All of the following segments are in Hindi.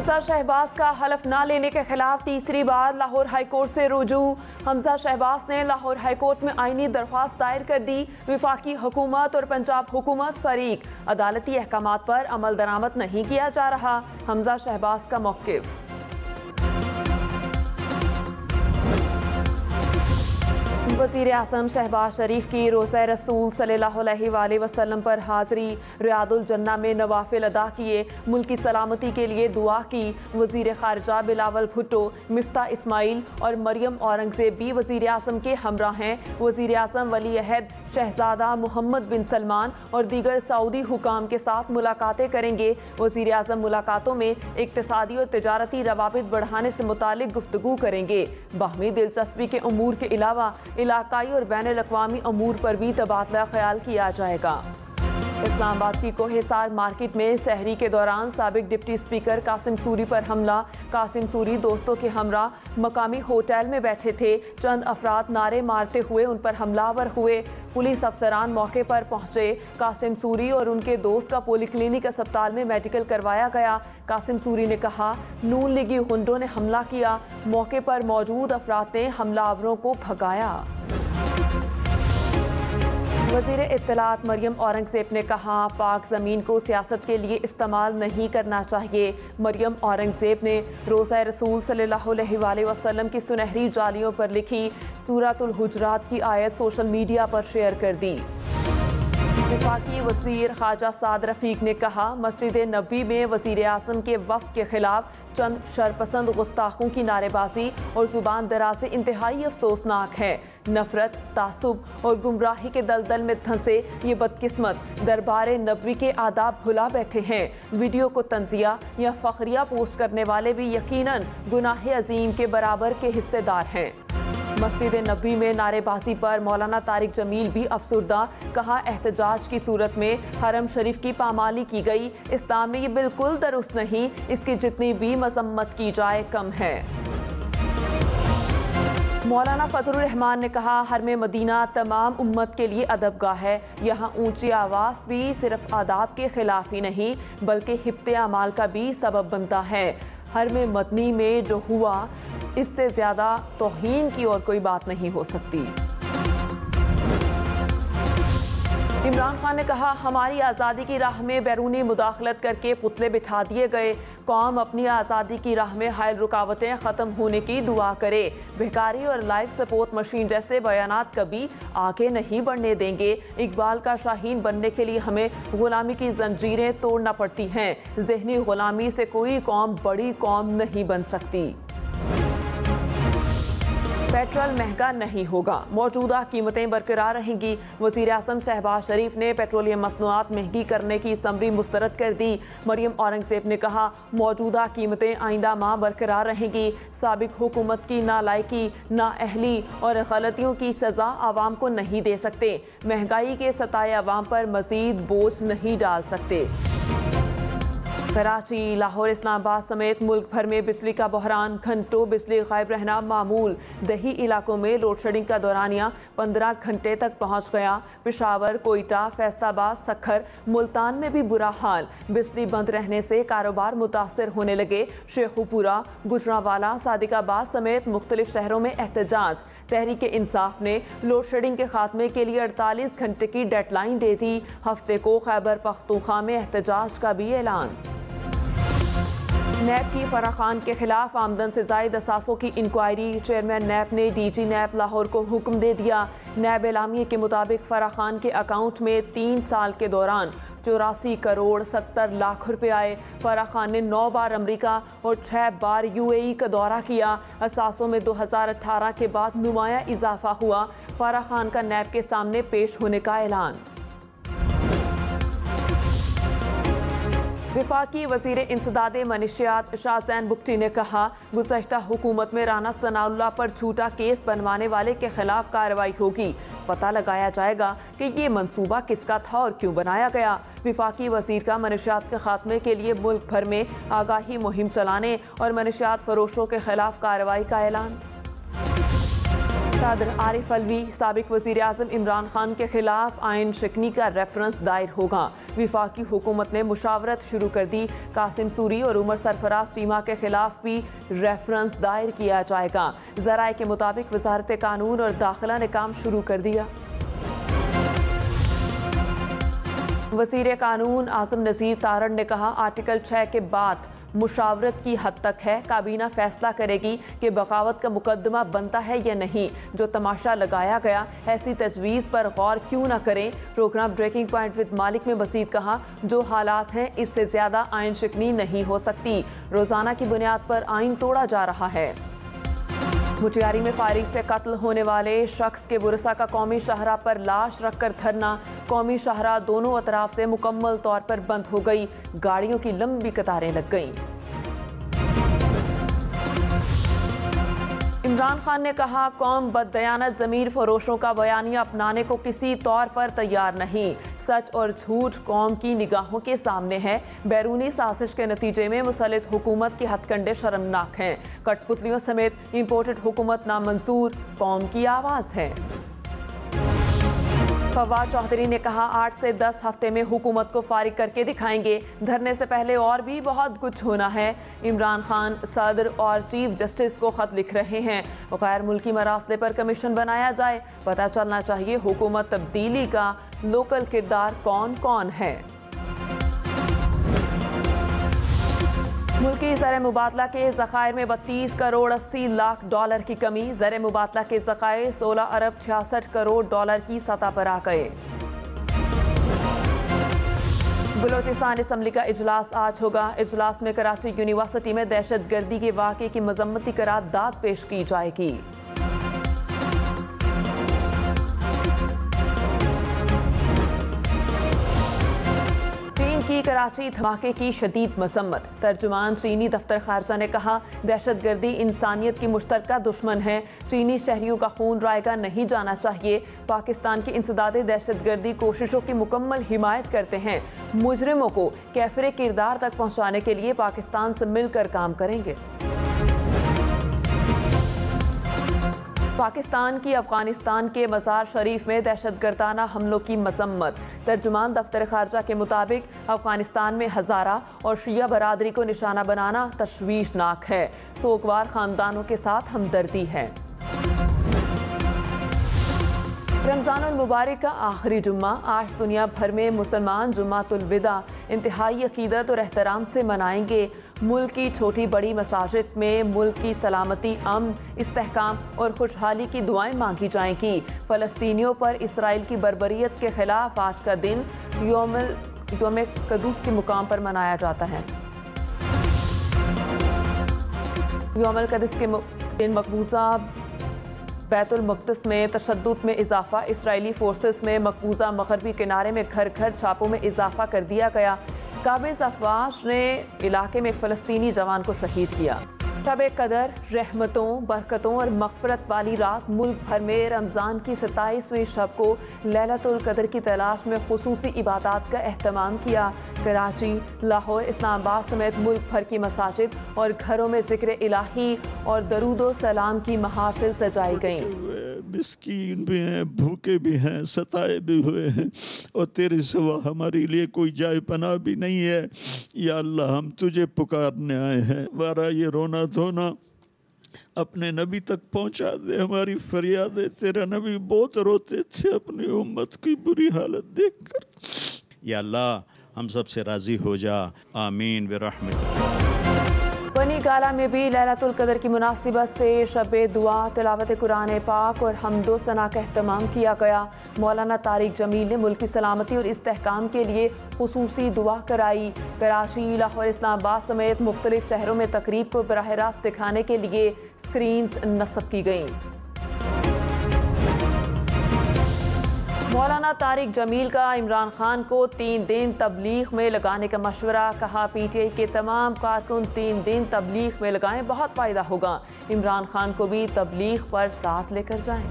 हमजा शहबाज का हलफ न लेने के खिलाफ तीसरी बार लाहौर हाईकोर्ट से रुजू। हमजा शहबाज ने लाहौर हाईकोर्ट में आईनी दरख्वास्त दायर कर दी। वफाकी हुकूमत और पंजाब हुकूमत फरीक, अदालती अहकामात पर अमल दरामद नहीं किया जा रहा। हमजा शहबाज का मौक़िफ़। वज़ीर आज़म शहबाज शरीफ की रोज़ा रसूल सल्लल्लाहु अलैहि वसल्लम पर हाज़री। रियादुल जन्ना में नवाफिल अदा किए, मुल्क की सलामती के लिए दुआ की। वज़ीर ख़ारिजा बिलावल भुट्टो, मिफ्ता इस्माइल और मरियम औरंगज़ेब भी वज़ीर आज़म के हमरा हैं। वज़ीर आज़म वली अहद शहज़ादा मोहम्मद बिन सलमान और दीगर सऊदी हुकाम के साथ मुलाकातें करेंगे। वज़ीर आज़म मुलाकातों में इक़्तिसादी और तिजारती रवाबित बढ़ाने से मुतालिक गुफ्तगू करेंगे। बाहमी दिलचस्पी के अमूर के अलावा इलाकाई और बैनुल-अक़वामी अमूर पर भी तबादला ख्याल किया जाएगा। इस्लामाबाद की कोहेसार मार्केट में सहरी के दौरान साबिक डिप्टी स्पीकर कासिम सूरी पर हमला। कासिम सूरी दोस्तों के हमरा मकामी होटल में बैठे थे। चंद अफराद नारे मारते हुए उन पर हमलावर हुए। पुलिस अफसरान मौके पर पहुंचे। कासिम सूरी और उनके दोस्त का पॉलीक्लिनिक अस्पताल में मेडिकल करवाया गया। कासिम सूरी ने कहा, नून लीगी गुंडों ने हमला किया। मौके पर मौजूद अफराद ने हमलावरों को भगाया। वज़ीर इत्तलात मरियम औरंगज़ेब ने कहा, पाक ज़मीन को सियासत के लिए इस्तेमाल नहीं करना चाहिए। मरियम औरंगज़ेब ने रोज़ा रसूल सल्लल्लाहु अलैहि वसल्लम की सुनहरी जालियों पर लिखी सूरतुल हुजरात की आयत सोशल मीडिया पर शेयर कर दी। वफाकी वज़ीर ख़ाजा साद रफ़ीक ने कहा, मस्जिद नबी में वज़ीर आज़म के वफ़द के खिलाफ चंद शरपसंद गुस्ताखों की नारेबाजी और ज़ुबान दराज़ी इंतहाई अफसोसनाक है। नफरत, तासुब और गुमराही के दलदल में धंसे ये बदकिस्मत दरबार नबवी के आदाब भुला बैठे हैं। वीडियो को तंजिया या फ़ख्रिया पोस्ट करने वाले भी यकीनन गुनाह अजीम के बराबर के हिस्सेदार हैं। मस्जिद नबी में नारेबाजी पर मौलाना तारिक जमील भी अफसुर्दा। कहा, एहतजाज की सूरत में हरम शरीफ की पामाली की गई। इस्लाम में ये बिल्कुल दुरुस्त नहीं। इसकी जितनी भी मजम्मत की जाए कम है। मौलाना फजलुर रहमान ने कहा, हरम मदीना तमाम उम्मत के लिए अदबगाह है। यहाँ ऊंची आवाज़ भी सिर्फ आदाब के खिलाफ ही नहीं बल्कि हिब्ते अमाल का भी सबब बनता है। हरम मदनी में जो हुआ इससे ज़्यादा तौहीन की और कोई बात नहीं हो सकती। इमरान खान ने कहा, हमारी आज़ादी की राह में बैरूनी मुदाखलत करके पुतले बिठा दिए गए। कौम अपनी आज़ादी की राह में हायल रुकावटें ख़त्म होने की दुआ करे। बेकारी और लाइफ सपोर्ट मशीन जैसे बयानात कभी आगे नहीं बढ़ने देंगे। इकबाल का शाहीन बनने के लिए हमें गुलामी की जंजीरें तोड़ना पड़ती हैं। ज़हनी गुलामी से कोई कौम बड़ी कौम नहीं बन सकती। पेट्रोल महंगा नहीं होगा, मौजूदा कीमतें बरकरार रहेंगी। वज़ीर आज़म शहबाज शरीफ ने पेट्रोलियम मसनूआत महंगी करने की समरी मुस्तरद कर दी। मरियम औरंगज़ेब ने कहा, मौजूदा कीमतें आइंदा माह बरकरार रहेंगी। साबिक हुकूमत की नालायकी, नाअहली और गलतियों की सज़ा आवाम को नहीं दे सकते। महंगाई के सताए आवाम पर मज़ीद बोझ नहीं डाल सकते। कराची, लाहौर, इस्लामाबाद समेत मुल्क भर में बिजली का बहरान। घंटों बिजली गायब रहना मामूल। दही इलाकों में लोड शेडिंग का दौरानिया 15 घंटे तक पहुंच गया। पेशावर, कोयटा, फैसलाबाद, सखर, मुल्तान में भी बुरा हाल। बिजली बंद रहने से कारोबार मुतासर होने लगे। शेखुपुरा, गुजरांवाला, सादिकाबाद समेत मुख्तलिफ शहरों में एहतजाज। तहरीक इंसाफ ने लोड शेडिंग के खात्मे के लिए 48 घंटे की डेडलाइन दे दी। हफ्ते को खैबर पख्तूनख्वा में एहतजाज का भी ऐलान। नैब की फराह खान के खिलाफ आमदन से जायद असासों की इंक्वायरी। चेयरमैन नैब ने डीजी नैब लाहौर को हुक्म दे दिया। नैब एलामिया के मुताबिक फराह खान के अकाउंट में 3 साल के दौरान 84 करोड़ 70 लाख रुपए आए। फराह खान ने 9 बार अमरीका और 6 बार UAE का दौरा किया। असासों में 2018 के बाद नुमाया इजाफा हुआ। फराह खान का नैब के सामने पेश होने का ऐलान। वफाकी वज़ीर इंसदाद मनशियात शाहज़ैन बुगटी ने कहा, गुज़श्ता हुकूमत में राना सनाउल्लाह पर झूठा केस बनवाने वाले के खिलाफ कार्रवाई होगी। पता लगाया जाएगा कि ये मंसूबा किसका था और क्यों बनाया गया। वफाकी वज़ीर का मनशियात के खात्मे के लिए मुल्क भर में आगाही मुहिम चलाने और मनशियात फरोशों के खिलाफ कार्रवाई का ऐलान। सदर आरिफ अलवी साबिक वज़ीर आज़म इमरान खान के खिलाफ आइन शिकनी का रेफरेंस दायर होगा। विफाकी हुकूमत ने मुशावरत शुरू कर दी। कासिम सूरी और उमर सरफराज टीमा के खिलाफ भी रेफरेंस दायर किया जाएगा। ज़राए के मुताबिक वजारत कानून और दाखिला ने काम शुरू कर दिया। वज़ीर कानून आज़म नज़ीर तारण ने कहा, आर्टिकल 6 के बाद मुशावरत की हद तक है। काबीना फैसला करेगी कि बगावत का मुकदमा बनता है या नहीं। जो तमाशा लगाया गया, ऐसी तजवीज़ पर गौर क्यों ना करें। प्रोग्राम ब्रेकिंग पॉइंट विद मालिक में मज़ीद कहा, जो हालात हैं इससे ज़्यादा आइन शिकनी नहीं हो सकती। रोज़ाना की बुनियाद पर आइन तोड़ा जा रहा है। मुटियारी में फायरिंग से कत्ल होने वाले शख्स के बुरसा का कौमी शाहरा पर लाश रखकर धरना। कौमी शाहरा दोनों अतराफ से मुकम्मल तौर पर बंद हो गई। गाड़ियों की लंबी कतारें लग गईं। इमरान खान ने कहा, कौम बददयानत ज़मीर फरोशों का बयानिया अपनाने को किसी तौर पर तैयार नहीं। सच और झूठ कौम की निगाहों के सामने है। बैरूनी साजिश के नतीजे में मुसल्लत हुकूमत के हथकंडे शर्मनाक हैं। कठपुतलियों समेत इम्पोर्टेड हुकूमत नामंजूर, कौम की आवाज़ है। फवाद चौधरी ने कहा, 8 से 10 हफ्ते में हुकूमत को फारिग करके दिखाएंगे। धरने से पहले और भी बहुत कुछ होना है। इमरान खान सदर और चीफ जस्टिस को खत लिख रहे हैं। गैर मुल्की मरासले पर कमीशन बनाया जाए। पता चलना चाहिए हुकूमत तब्दीली का लोकल किरदार कौन कौन है। मुल्की ज़र मुबादला के ज़खायर में 32 करोड़ 80 लाख डॉलर की कमी। ज़र मुबादला के ज़खायर 16 अरब 66 करोड़ डॉलर की सतह पर आ गए। बलोचिस्तान असम्बली का इजलास आज होगा। इजलास में कराची यूनिवर्सिटी में दहशत गर्दी के वाक़े की मजम्मती करारदाद पेश की जाएगी। की कराची धमाके की शदीद मसम्मत। तर्जुमान चीनी दफ्तर खारजा ने कहा, दहशत गर्दी इंसानियत की मुश्तरका दुश्मन है। चीनी शहरियों का खून रायगा नहीं जाना चाहिए। पाकिस्तान की इंसदादे दहशत गर्दी कोशिशों की मुकम्मल हिमायत करते हैं। मुजरिमों को कैफरे किरदार तक पहुँचाने के लिए पाकिस्तान से मिलकर काम करेंगे। पाकिस्तान की अफगानिस्तान के मज़ार शरीफ में दहशतगर्दाना हमलों की मजम्मत। तर्जुमान दफ्तर खारजा के मुताबिक अफगानिस्तान में हज़ारा और शिया बरादरी को निशाना बनाना तशवीशनाक है। सोगवार ख़ानदानों के साथ हमदर्दी है। रमज़ानुल मुबारक का आखिरी जुम्मा आज दुनिया भर में मुसलमान जुम्मातुल विदा इंतहाई अकीदत और एहतराम से मनाएंगे। मुल्क की छोटी बड़ी मसाजिद में मुल्क की सलामती, अमन, इस्तेहकाम और खुशहाली की दुआएं मांगी जाएंगी। फ़लस्तीनियों पर इसराइल की बर्बरियत के खिलाफ आज का दिन यौम क़ुद्स के मुकाम पर मनाया जाता है। यौम क़ुद्स के दिन मकबूजा बैतुल मुक़द्दस में तशद्दुद में इजाफा। इसराइली फोर्सेस में मकबूजा मगरबी किनारे में घर घर छापों में इजाफा कर दिया गया। काबिज़ अफवाज ने इलाके में फ़लस्तीनी जवान को शहीद किया। शब कदर रहमतों, बरकतों और मग़फ़िरत वाली रात मुल्क भर में रमज़ान की 27वीं शब को लैलतुल क़द्र की तलाश में ख़ुसूसी इबादत का एहतमाम किया। कराची, लाहौर, इस्लामाबाद समेत मुल्क भर की मसाजिद और घरों में ज़िक्र इलाही और दरूदो सलाम की महाफिल सजाई गईं। मिस्कीन भी हैं, भूखे भी हैं, सताए भी हुए हैं और तेरे सिवा हमारे लिए कोई जाए पनाह भी नहीं है। या अल्लाह, हम तुझे पुकारने आए हैं। वारा ये रोना धोना अपने नबी तक पहुंचा दे। हमारी फरियादें, तेरा नबी बहुत रोते थे अपनी उम्मत की बुरी हालत देखकर। या अल्लाह, हम सब से राज़ी हो जा। आमीन बिरहमतिक। बनी गाला में भी लैलतुल क़द्र की मुनासिबत से शब दुआ, तिलावत कुरान पाक और हम्दो सना का एहतमाम किया गया। मौलाना तारिक जमील ने मुल्क की सलामती और इस्तेहकाम के लिए खुसूसी दुआ कराई। कराची, लाहौर, इस्लामाबाद समेत मुख्तलिफ शहरों में तकरीब को बराह रास्त दिखाने के लिए स्क्रीन्स नस्ब की गईं। मौलाना तारिक जमील का इमरान खान को 3 दिन तबलीग में लगाने का मशवरा। कहा, PTI के तमाम कारकुन 3 दिन तबलीग में लगाएं, बहुत फ़ायदा होगा। इमरान खान को भी तबलीग पर साथ लेकर जाएं।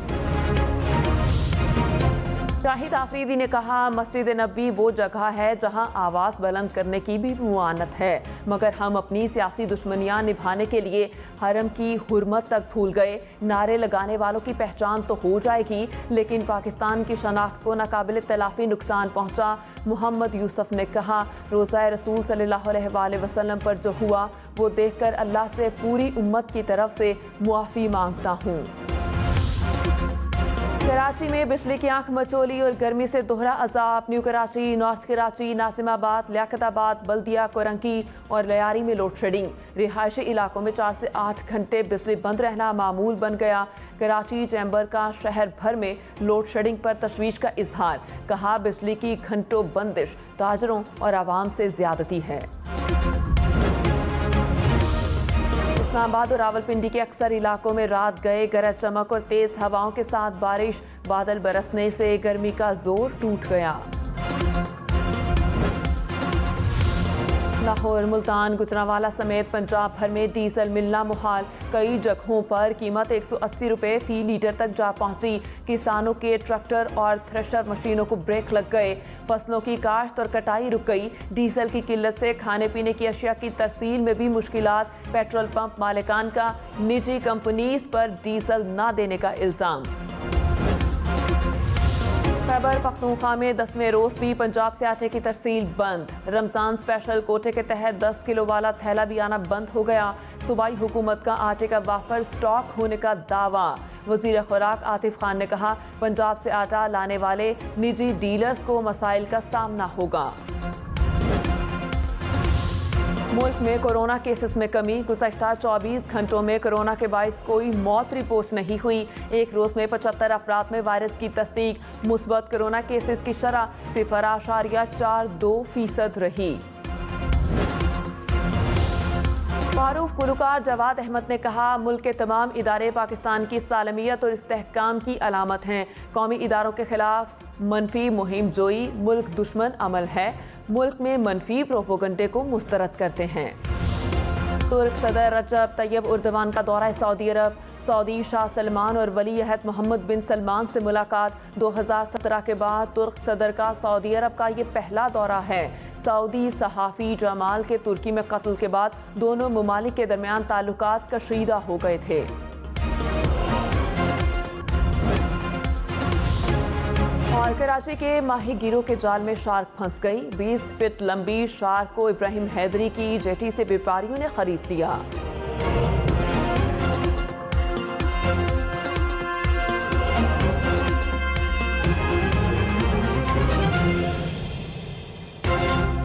शाहिद आफरीदी ने कहा, मस्जिद नबी वो जगह है जहां आवाज़ बुलंद करने की भी मुआनत है, मगर हम अपनी सियासी दुश्मनियां निभाने के लिए हरम की हुर्मत तक भूल गए। नारे लगाने वालों की पहचान तो हो जाएगी, लेकिन पाकिस्तान की शनाख्त को नाकाबिल तलाफी नुकसान पहुंचा। मोहम्मद यूसुफ ने कहा, रोज़ा रसूल सल्लल्लाहु अलैहि वसल्लम पर जो हुआ वो देखकर अल्लाह से पूरी उम्मत की तरफ से मुआफ़ी मांगता हूँ। कराची में बिजली की आंख मचोली और गर्मी से दोहरा अजाब। न्यू कराची, नॉर्थ कराची, नासिमाबाद, लियाकताबाद, बल्दिया, कोरंकी और लयारी में लोड शेडिंग। रिहायशी इलाकों में 4 से 8 घंटे बिजली बंद रहना मामूल बन गया। कराची चैम्बर का शहर भर में लोड शेडिंग पर तशवीश का इजहार। कहा, बिजली की घंटों बंदिश ताजरों और आवाम से ज्यादती है। इस्लामाबाद और रावलपिंडी के अक्सर इलाकों में रात गए गरज चमक और तेज हवाओं के साथ बारिश। बादल बरसने से गर्मी का जोर टूट गया। लाहौर, मुल्तान, गुजरांवाला समेत पंजाब भर में डीजल मिलना मुहाल। कई जगहों पर कीमत 180 रुपये फी लीटर तक जा पहुंची। किसानों के ट्रैक्टर और थ्रेशर मशीनों को ब्रेक लग गए। फसलों की काश्त और कटाई रुक गई। डीजल की किल्लत से खाने पीने की अशिया की तरसील में भी मुश्किलात। पेट्रोल पंप मालिकान का निजी कंपनीज पर डीजल न देने का इल्ज़ाम। खैबर पख्तूनख्वा में 10वें रोज़ भी पंजाब से आटे की तरसील बंद। रमज़ान स्पेशल कोटे के तहत 10 किलो वाला थैला भी आना बंद हो गया। सूबाई हुकूमत का आटे का वाफर स्टॉक होने का दावा। वज़ीर खुराक आतिफ खान ने कहा, पंजाब से आटा लाने वाले निजी डीलर्स को मसाइल का सामना होगा। मुल्क में कोरोना केसेस में कमी। गुज़श्ता 24 घंटों में कोरोना के बाइस कोई मौत रिपोर्ट नहीं हुई। एक रोज़ में 75 अफराद में वायरस की तस्दीक। मुस्बत कोरोना केसेस की शरह 0.42% रही। मारूफ गुलकार जवाद अहमद ने कहा, मुल्क के तमाम इदारे पाकिस्तान की सालमियत और इस्तेहकाम की अलामत हैं। कौमी इदारों के खिलाफ मनफी मुहिम जोई मुल्क दुश्मन अमल है। मुल्क में मनफी प्रोपोगंडे को मुस्तरद करते हैं। तुर्क सदर रजब तैयब उर्दवान का दौरा सऊदी अरब। सऊदी शाह सलमान और वली अहद मोहम्मद बिन सलमान से मुलाकात। 2017 के बाद तुर्क सदर का सऊदी अरब का ये पहला दौरा है। सऊदी सहाफ़ी जमाल के तुर्की में कत्ल के बाद दोनों ममालिक के दरमियान ताल्लुकात कशीदा हो गए थे। और कराची के माही गिरोह के जाल में शार्क फंस गई। 20 फीट लंबी शार्क को इब्राहिम हैदरी की जेटी से व्यापारियों ने खरीद लिया।